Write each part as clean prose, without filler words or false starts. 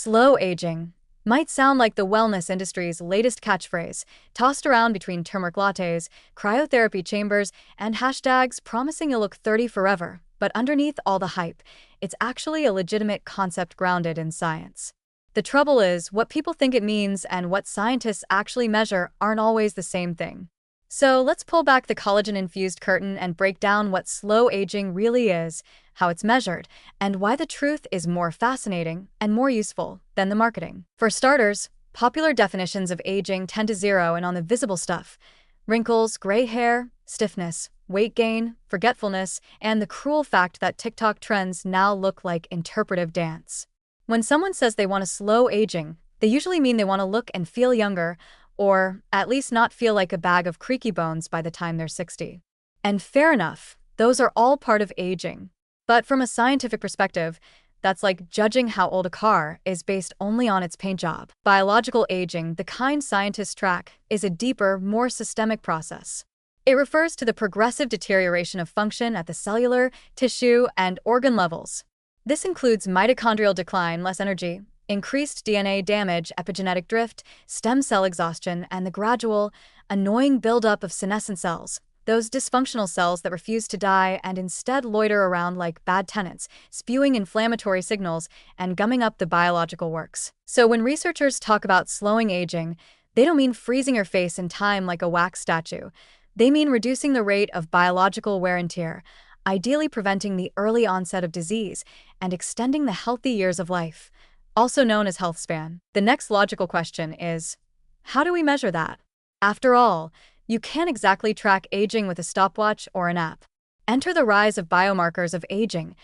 Slow aging might sound like the wellness industry's latest catchphrase, tossed around between turmeric lattes, cryotherapy chambers, and hashtags promising you'll look 30 forever. But underneath all the hype, it's actually a legitimate concept grounded in science. The trouble is, what people think it means and what scientists actually measure aren't always the same thing. So let's pull back the collagen-infused curtain and break down what slow aging really is, how it's measured, and why the truth is more fascinating and more useful than the marketing. For starters, popular definitions of aging tend to zero in on the visible stuff: wrinkles, gray hair, stiffness, weight gain, forgetfulness, and the cruel fact that TikTok trends now look like interpretive dance. When someone says they want a slow aging, they usually mean they want to look and feel younger, or at least not feel like a bag of creaky bones by the time they're 60. And fair enough, those are all part of aging. But from a scientific perspective, that's like judging how old a car is based only on its paint job. Biological aging, the kind scientists track, is a deeper, more systemic process. It refers to the progressive deterioration of function at the cellular, tissue, and organ levels. This includes mitochondrial decline, less energy, increased DNA damage, epigenetic drift, stem cell exhaustion, and the gradual, annoying buildup of senescent cells, those dysfunctional cells that refuse to die and instead loiter around like bad tenants, spewing inflammatory signals and gumming up the biological works. So when researchers talk about slowing aging, they don't mean freezing your face in time like a wax statue. They mean reducing the rate of biological wear and tear, ideally preventing the early onset of disease and extending the healthy years of life, also known as health span. The next logical question is, how do we measure that? After all, you can't exactly track aging with a stopwatch or an app. Enter the rise of biomarkers of aging,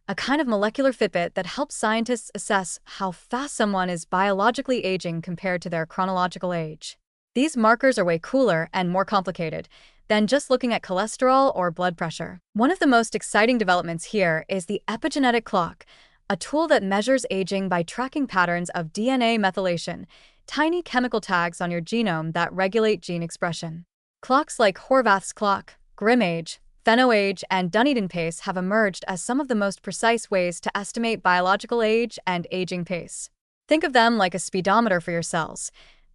a kind of molecular Fitbit that helps scientists assess how fast someone is biologically aging compared to their chronological age. These markers are way cooler and more complicated than just looking at cholesterol or blood pressure. One of the most exciting developments here is the epigenetic clock, a tool that measures aging by tracking patterns of DNA methylation, tiny chemical tags on your genome that regulate gene expression. Clocks like Horvath's clock, GrimAge, PhenoAge, and Dunedin pace have emerged as some of the most precise ways to estimate biological age and aging pace. Think of them like a speedometer for your cells.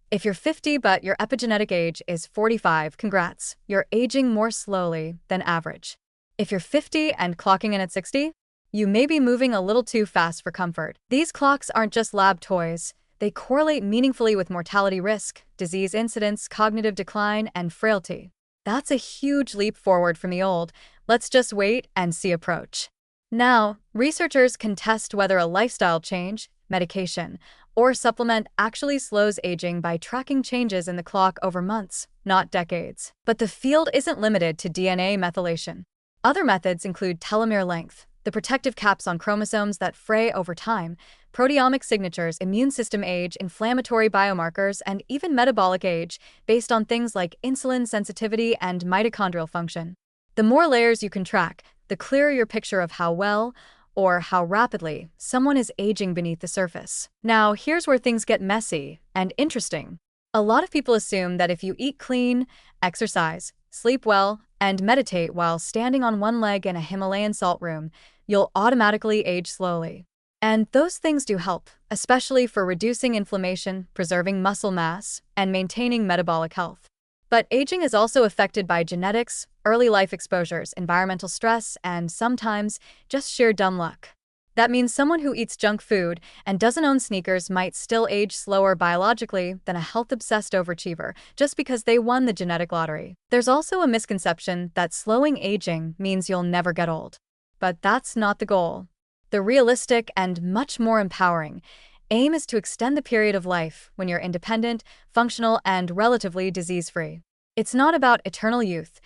If you're 50 but your epigenetic age is 45, congrats, you're aging more slowly than average. If you're 50 and clocking in at 60, you may be moving a little too fast for comfort. These clocks aren't just lab toys. They correlate meaningfully with mortality risk, disease incidence, cognitive decline, and frailty. That's a huge leap forward from the old "let's just wait and see" approach. Now, researchers can test whether a lifestyle change, medication, or supplement actually slows aging by tracking changes in the clock over months, not decades. But the field isn't limited to DNA methylation. Other methods include telomere length, the protective caps on chromosomes that fray over time, proteomic signatures, immune system age, inflammatory biomarkers, and even metabolic age, based on things like insulin sensitivity and mitochondrial function. The more layers you can track, the clearer your picture of how well, or how rapidly, someone is aging beneath the surface. Now, here's where things get messy and interesting. A lot of people assume that if you eat clean, exercise, sleep well, and meditate while standing on one leg in a Himalayan salt room, you'll automatically age slowly. And those things do help, especially for reducing inflammation, preserving muscle mass, and maintaining metabolic health. But aging is also affected by genetics, early life exposures, environmental stress, and sometimes just sheer dumb luck. That means someone who eats junk food and doesn't own sneakers might still age slower biologically than a health-obsessed overachiever just because they won the genetic lottery. There's also a misconception that slowing aging means you'll never get old. But that's not the goal. The realistic and much more empowering aim is to extend the period of life when you're independent, functional, and relatively disease-free. It's not about eternal youth.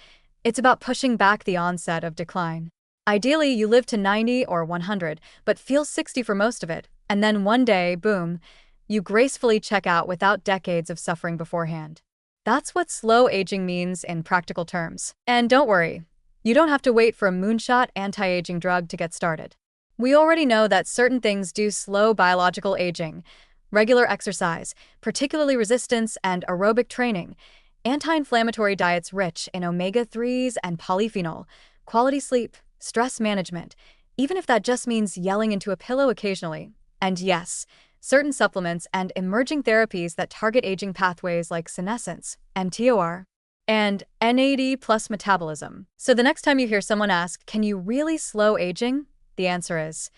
It's about pushing back the onset of decline. Ideally, you live to 90 or 100, but feel 60 for most of it, and then one day, boom, you gracefully check out without decades of suffering beforehand. That's what slow aging means in practical terms. And don't worry, you don't have to wait for a moonshot anti-aging drug to get started. We already know that certain things do slow biological aging: regular exercise, particularly resistance and aerobic training, anti-inflammatory diets rich in omega-3s and polyphenol, quality sleep, stress management, even if that just means yelling into a pillow occasionally. And yes, certain supplements, and emerging therapies that target aging pathways like senescence, mTOR, and NAD plus metabolism. So the next time you hear someone ask, can you really slow aging? The answer is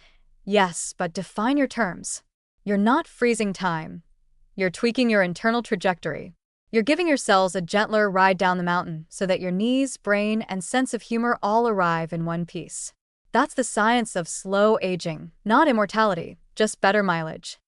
yes, but define your terms. You're not freezing time. You're tweaking your internal trajectory. You're giving your cells a gentler ride down the mountain so that your knees, brain, and sense of humor all arrive in one piece. That's the science of slow aging, not immortality, just better mileage.